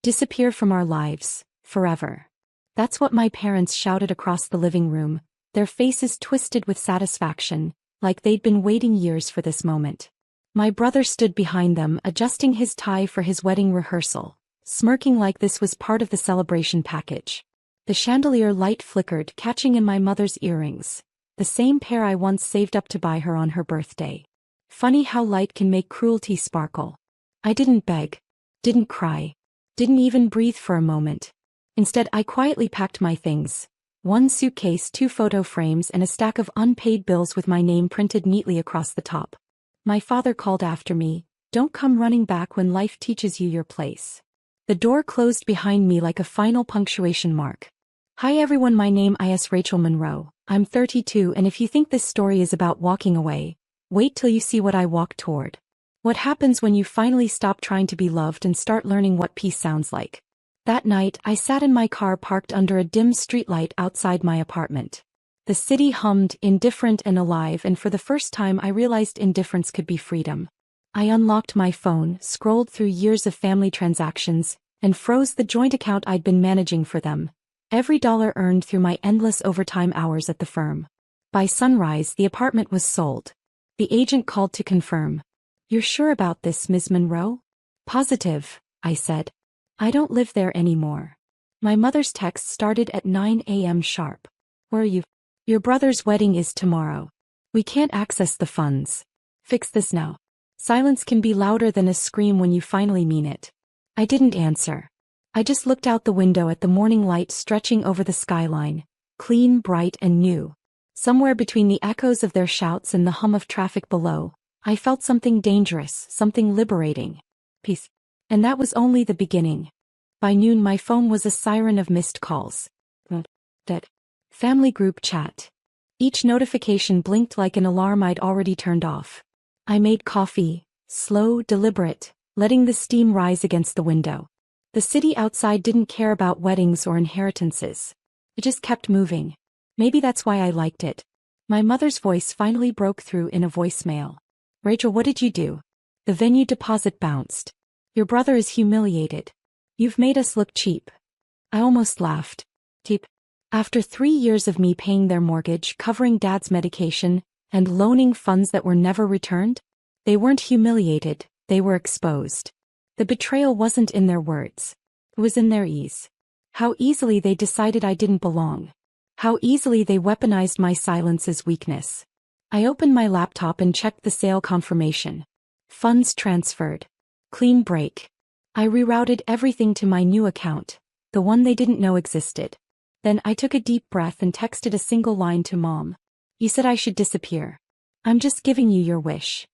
Disappear from our lives, forever. That's what my parents shouted across the living room, their faces twisted with satisfaction, like they'd been waiting years for this moment. My brother stood behind them, adjusting his tie for his wedding rehearsal, smirking like this was part of the celebration package. The chandelier light flickered, catching in my mother's earrings, the same pair I once saved up to buy her on her birthday. Funny how light can make cruelty sparkle. I didn't beg, didn't cry, didn't even breathe for a moment. Instead, I quietly packed my things. One suitcase, 2 photo frames, and a stack of unpaid bills with my name printed neatly across the top. My father called after me, "Don't come running back when life teaches you your place." The door closed behind me like a final punctuation mark. Hi everyone, my name is Rachel Monroe. I'm 32, and if you think this story is about walking away, wait till you see what I walk toward. What happens when you finally stop trying to be loved and start learning what peace sounds like. That night, I sat in my car parked under a dim streetlight outside my apartment. The city hummed, indifferent and alive, and for the first time I realized indifference could be freedom. I unlocked my phone, scrolled through years of family transactions, and froze the joint account I'd been managing for them, every dollar earned through my endless overtime hours at the firm. By sunrise, the apartment was sold. The agent called to confirm. "You're sure about this, Ms. Monroe?" "Positive," I said. "I don't live there anymore." My mother's text started at 9 a.m. sharp. "Where are you?" "Your brother's wedding is tomorrow. We can't access the funds. Fix this now." Silence can be louder than a scream when you finally mean it. I didn't answer. I just looked out the window at the morning light stretching over the skyline, clean, bright, and new. Somewhere between the echoes of their shouts and the hum of traffic below, I felt something dangerous, something liberating. Peace. And that was only the beginning. By noon my phone was a siren of missed calls. That family group chat. Each notification blinked like an alarm I'd already turned off. I made coffee, slow, deliberate, letting the steam rise against the window. The city outside didn't care about weddings or inheritances. It just kept moving. Maybe that's why I liked it. My mother's voice finally broke through in a voicemail. "Rachel, what did you do?" "The venue deposit bounced. Your brother is humiliated. You've made us look cheap." I almost laughed. Cheap? After 3 years of me paying their mortgage, covering Dad's medication, and loaning funds that were never returned? They weren't humiliated, they were exposed. The betrayal wasn't in their words. It was in their ease. How easily they decided I didn't belong. How easily they weaponized my silence as weakness. I opened my laptop and checked the sale confirmation. Funds transferred. Clean break. I rerouted everything to my new account, the one they didn't know existed. Then I took a deep breath and texted a single line to Mom. "You said I should disappear. I'm just giving you your wish."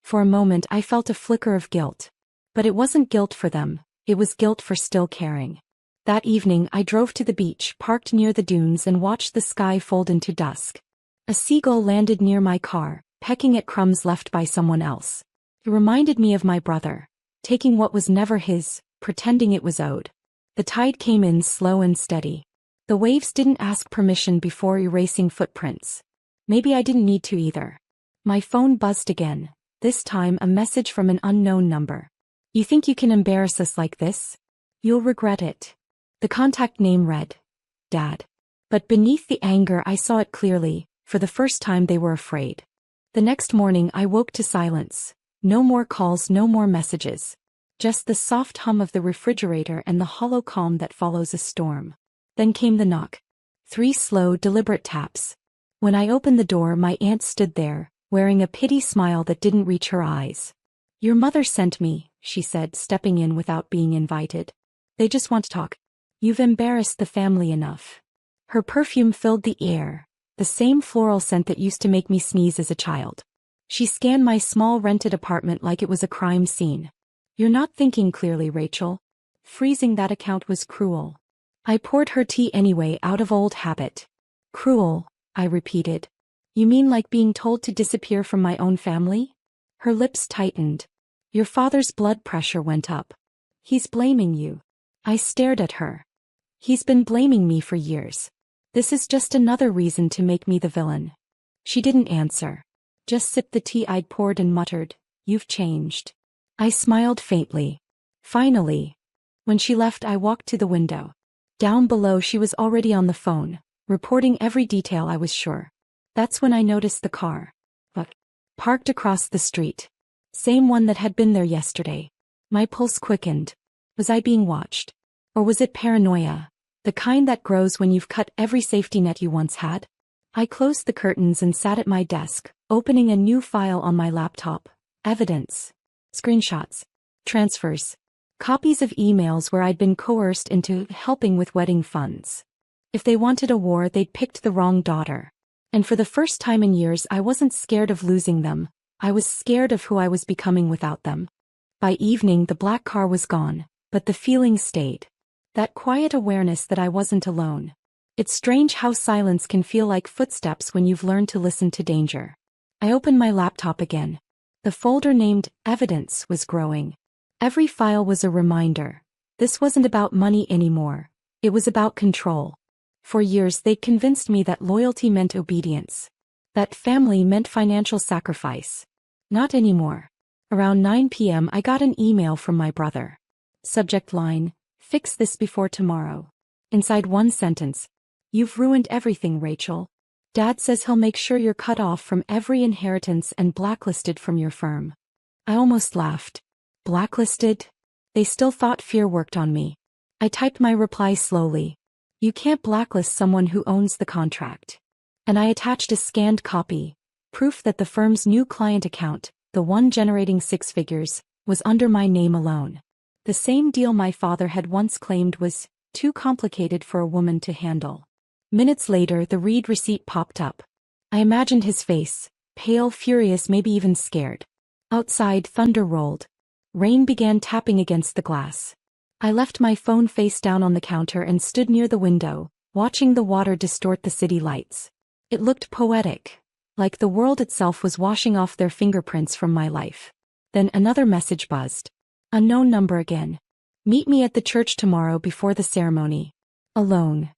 For a moment I felt a flicker of guilt. But it wasn't guilt for them, it was guilt for still caring. That evening I drove to the beach, parked near the dunes, and watched the sky fold into dusk. A seagull landed near my car, pecking at crumbs left by someone else. It reminded me of my brother, taking what was never his, pretending it was owed. The tide came in slow and steady. The waves didn't ask permission before erasing footprints. Maybe I didn't need to either. My phone buzzed again, this time a message from an unknown number. "You think you can embarrass us like this? You'll regret it." The contact name read, Dad. But beneath the anger I saw it clearly, for the first time they were afraid. The next morning I woke to silence. No more calls, no more messages. Just the soft hum of the refrigerator and the hollow calm that follows a storm. Then came the knock. 3 slow, deliberate taps. When I opened the door, my aunt stood there, wearing a pity smile that didn't reach her eyes. "Your mother sent me," she said, stepping in without being invited. "They just want to talk. You've embarrassed the family enough." Her perfume filled the air, the same floral scent that used to make me sneeze as a child. She scanned my small rented apartment like it was a crime scene. "You're not thinking clearly, Rachel. Freezing that account was cruel." I poured her tea anyway out of old habit. "Cruel," I repeated. "You mean like being told to disappear from my own family?" Her lips tightened. "Your father's blood pressure went up. He's blaming you." I stared at her. "He's been blaming me for years. This is just another reason to make me the villain." She didn't answer. Just sipped the tea I'd poured and muttered, "You've changed." I smiled faintly. Finally. When she left, I walked to the window. Down below, she was already on the phone, reporting every detail, I was sure. That's when I noticed the car. Parked across the street. Same one that had been there yesterday. My pulse quickened. Was I being watched? Or was it paranoia? The kind that grows when you've cut every safety net you once had? I closed the curtains and sat at my desk, opening a new file on my laptop. Evidence. Screenshots. Transfers. Copies of emails where I'd been coerced into helping with wedding funds. If they wanted a war, they'd picked the wrong daughter. And for the first time in years, I wasn't scared of losing them. I was scared of who I was becoming without them. By evening, the black car was gone, but the feeling stayed. That quiet awareness that I wasn't alone. It's strange how silence can feel like footsteps when you've learned to listen to danger. I opened my laptop again. The folder named Evidence was growing. Every file was a reminder. This wasn't about money anymore. It was about control. For years, they'd convinced me that loyalty meant obedience. That family meant financial sacrifice. Not anymore. Around 9 p.m. I got an email from my brother. Subject line, "Fix this before tomorrow." Inside one sentence, "You've ruined everything, Rachel. Dad says he'll make sure you're cut off from every inheritance and blacklisted from your firm." I almost laughed. Blacklisted? They still thought fear worked on me. I typed my reply slowly. "You can't blacklist someone who owns the contract." And I attached a scanned copy, proof that the firm's new client account, the one generating 6 figures, was under my name alone. The same deal my father had once claimed was too complicated for a woman to handle. Minutes later, the read receipt popped up. I imagined his face, pale, furious, maybe even scared. Outside, thunder rolled. Rain began tapping against the glass. I left my phone face down on the counter and stood near the window, watching the water distort the city lights. It looked poetic, like the world itself was washing off their fingerprints from my life. Then another message buzzed. Unknown number again. "Meet me at the church tomorrow before the ceremony. Alone."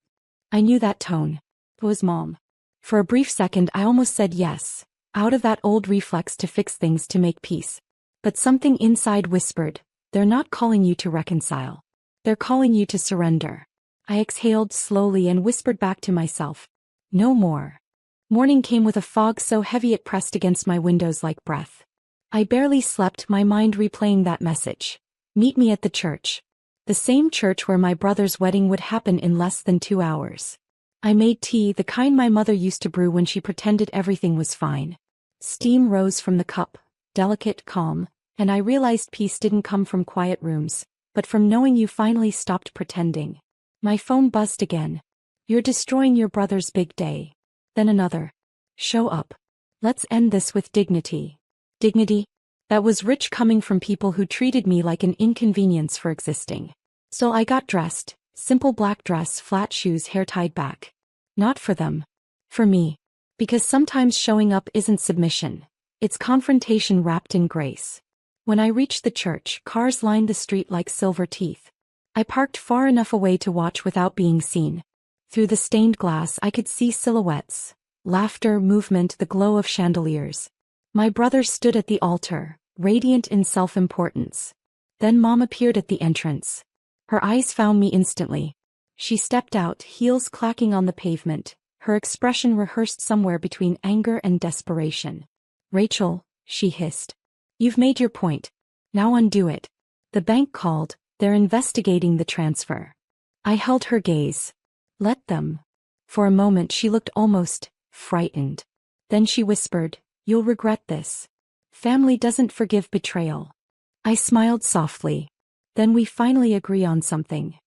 I knew that tone. It was Mom. For a brief second, I almost said yes, out of that old reflex to fix things, to make peace. But something inside whispered, "They're not calling you to reconcile. They're calling you to surrender." I exhaled slowly and whispered back to myself, "No more." Morning came with a fog so heavy it pressed against my windows like breath. I barely slept, my mind replaying that message. Meet me at the church. The same church where my brother's wedding would happen in less than 2 hours. I made tea, the kind my mother used to brew when she pretended everything was fine. Steam rose from the cup, delicate, calm, and I realized peace didn't come from quiet rooms, but from knowing you finally stopped pretending. My phone buzzed again. "You're destroying your brother's big day." Then another. "Show up. Let's end this with dignity." Dignity? That was rich, coming from people who treated me like an inconvenience for existing. So I got dressed, simple black dress, flat shoes, hair tied back. Not for them. For me. Because sometimes showing up isn't submission. It's confrontation wrapped in grace. When I reached the church, cars lined the street like silver teeth. I parked far enough away to watch without being seen. Through the stained glass, I could see silhouettes, laughter, movement, the glow of chandeliers. My brother stood at the altar, radiant in self-importance. Then Mom appeared at the entrance. Her eyes found me instantly. She stepped out, heels clacking on the pavement, her expression rehearsed somewhere between anger and desperation. "Rachel," she hissed. "You've made your point. Now undo it. The bank called, they're investigating the transfer." I held her gaze. "Let them." For a moment she looked almost frightened. Then she whispered, "You'll regret this. Family doesn't forgive betrayal." I smiled softly. "Then we finally agree on something."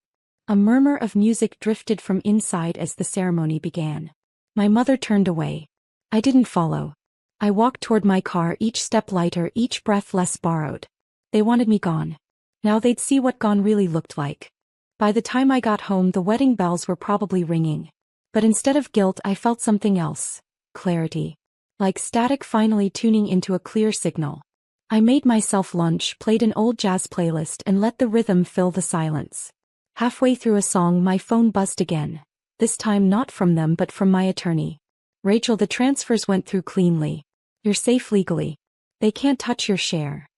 A murmur of music drifted from inside as the ceremony began. My mother turned away. I didn't follow. I walked toward my car, each step lighter, each breath less borrowed. They wanted me gone. Now they'd see what gone really looked like. By the time I got home, the wedding bells were probably ringing. But instead of guilt, I felt something else. Clarity. Like static finally tuning into a clear signal. I made myself lunch, played an old jazz playlist, and let the rhythm fill the silence. Halfway through a song, my phone buzzed again. This time not from them but from my attorney. "Rachel, the transfers went through cleanly. You're safe legally. They can't touch your share."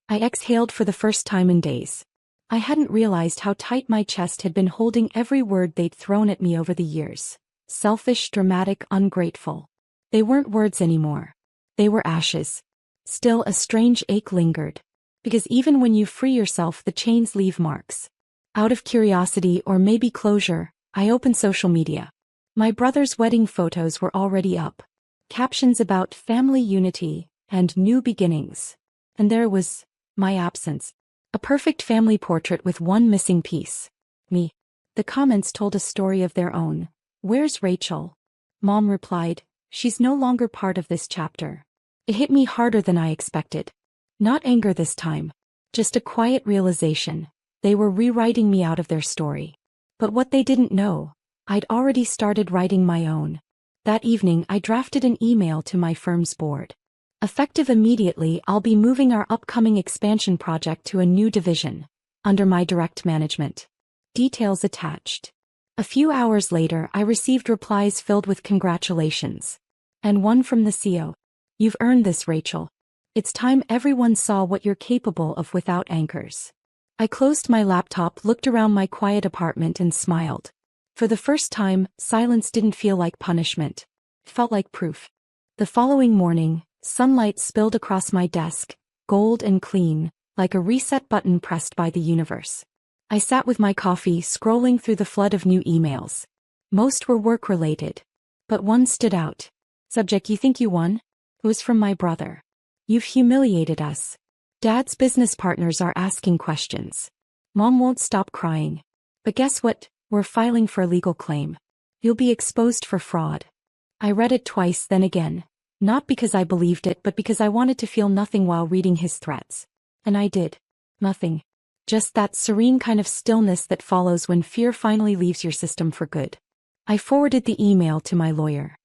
I exhaled for the first time in days. I hadn't realized how tight my chest had been holding every word they'd thrown at me over the years. Selfish, dramatic, ungrateful. They weren't words anymore. They were ashes. Still, a strange ache lingered. Because even when you free yourself, the chains leave marks. Out of curiosity or maybe closure, I opened social media. My brother's wedding photos were already up. Captions about family unity and new beginnings. And there was my absence. A perfect family portrait with one missing piece. Me. The comments told a story of their own. Where's Rachel? Mom replied, she's no longer part of this chapter. It hit me harder than I expected. Not anger this time. Just a quiet realization. They were rewriting me out of their story. But what they didn't know, I'd already started writing my own. That evening I drafted an email to my firm's board. Effective immediately, I'll be moving our upcoming expansion project to a new division, under my direct management. Details attached. A few hours later, I received replies filled with congratulations. And one from the CEO. You've earned this, Rachel. It's time everyone saw what you're capable of without anchors. I closed my laptop, looked around my quiet apartment and smiled. For the first time, silence didn't feel like punishment. It felt like proof. The following morning, sunlight spilled across my desk, gold and clean, like a reset button pressed by the universe. I sat with my coffee, scrolling through the flood of new emails. Most were work-related. But one stood out. Subject: you think you won? It was from my brother. You've humiliated us. Dad's business partners are asking questions. Mom won't stop crying. But guess what? We're filing for a legal claim. You'll be exposed for fraud. I read it twice, then again. Not because I believed it, but because I wanted to feel nothing while reading his threats. And I did. Nothing. Just that serene kind of stillness that follows when fear finally leaves your system for good. I forwarded the email to my lawyer.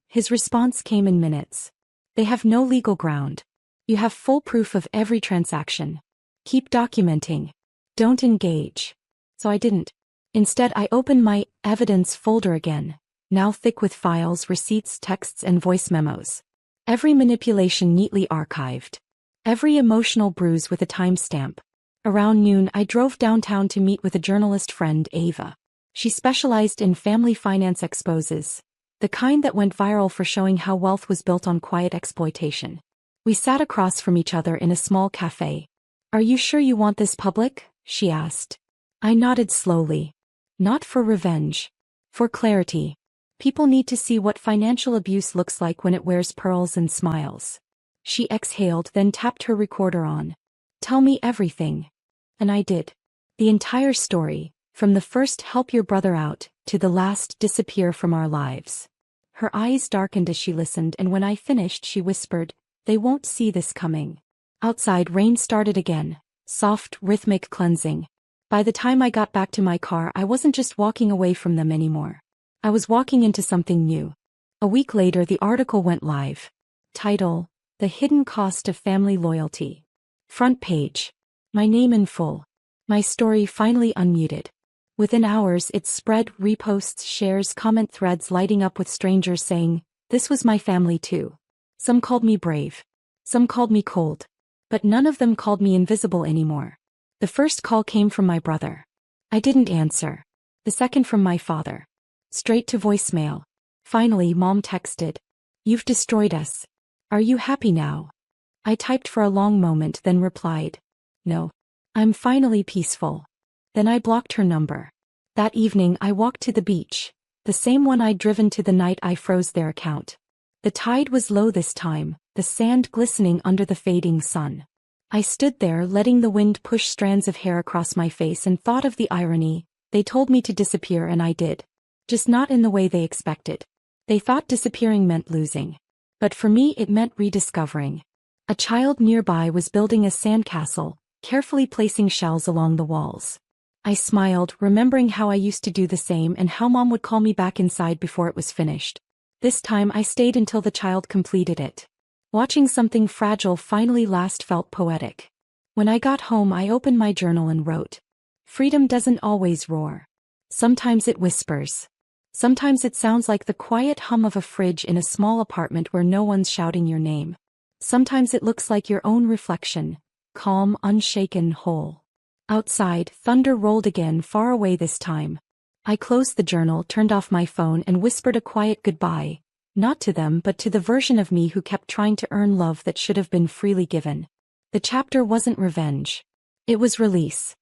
His response came in minutes. They have no legal ground. You have full proof of every transaction. Keep documenting. Don't engage. So I didn't. Instead, I opened my evidence folder again, now thick with files, receipts, texts, and voice memos. Every manipulation neatly archived. Every emotional bruise with a timestamp. Around noon, I drove downtown to meet with a journalist friend, Ava. She specialized in family finance exposes, the kind that went viral for showing how wealth was built on quiet exploitation. We sat across from each other in a small cafe. Are you sure you want this public? She asked. I nodded slowly. Not for revenge. For clarity. People need to see what financial abuse looks like when it wears pearls and smiles. She exhaled, then tapped her recorder on. Tell me everything. And I did. The entire story, from the first help your brother out, to the last disappear from our lives. Her eyes darkened as she listened, and when I finished she whispered, they won't see this coming. Outside, rain started again, soft, rhythmic cleansing. By the time I got back to my car, I wasn't just walking away from them anymore. I was walking into something new. A week later, the article went live. Title: The Hidden Cost of Family Loyalty. Front page. My name in full. My story finally unmuted. Within hours, it spread, reposts, shares, comment threads lighting up with strangers saying, this was my family too. Some called me brave. Some called me cold. But none of them called me invisible anymore. The first call came from my brother. I didn't answer. The second from my father. Straight to voicemail. Finally, Mom texted. You've destroyed us. Are you happy now? I typed for a long moment, then replied. No. I'm finally peaceful. Then I blocked her number. That evening I walked to the beach, the same one I'd driven to the night I froze their account. The tide was low this time, the sand glistening under the fading sun. I stood there letting the wind push strands of hair across my face and thought of the irony. They told me to disappear and I did. Just not in the way they expected. They thought disappearing meant losing. But for me it meant rediscovering. A child nearby was building a sandcastle, carefully placing shells along the walls. I smiled, remembering how I used to do the same and how Mom would call me back inside before it was finished. This time I stayed until the child completed it. Watching something fragile finally last felt poetic. When I got home, I opened my journal and wrote. Freedom doesn't always roar. Sometimes it whispers. Sometimes it sounds like the quiet hum of a fridge in a small apartment where no one's shouting your name. Sometimes it looks like your own reflection, calm, unshaken, whole. Outside, thunder rolled again, far away this time. I closed the journal, turned off my phone, and whispered a quiet goodbye. Not to them, but to the version of me who kept trying to earn love that should have been freely given. The chapter wasn't revenge. It was release.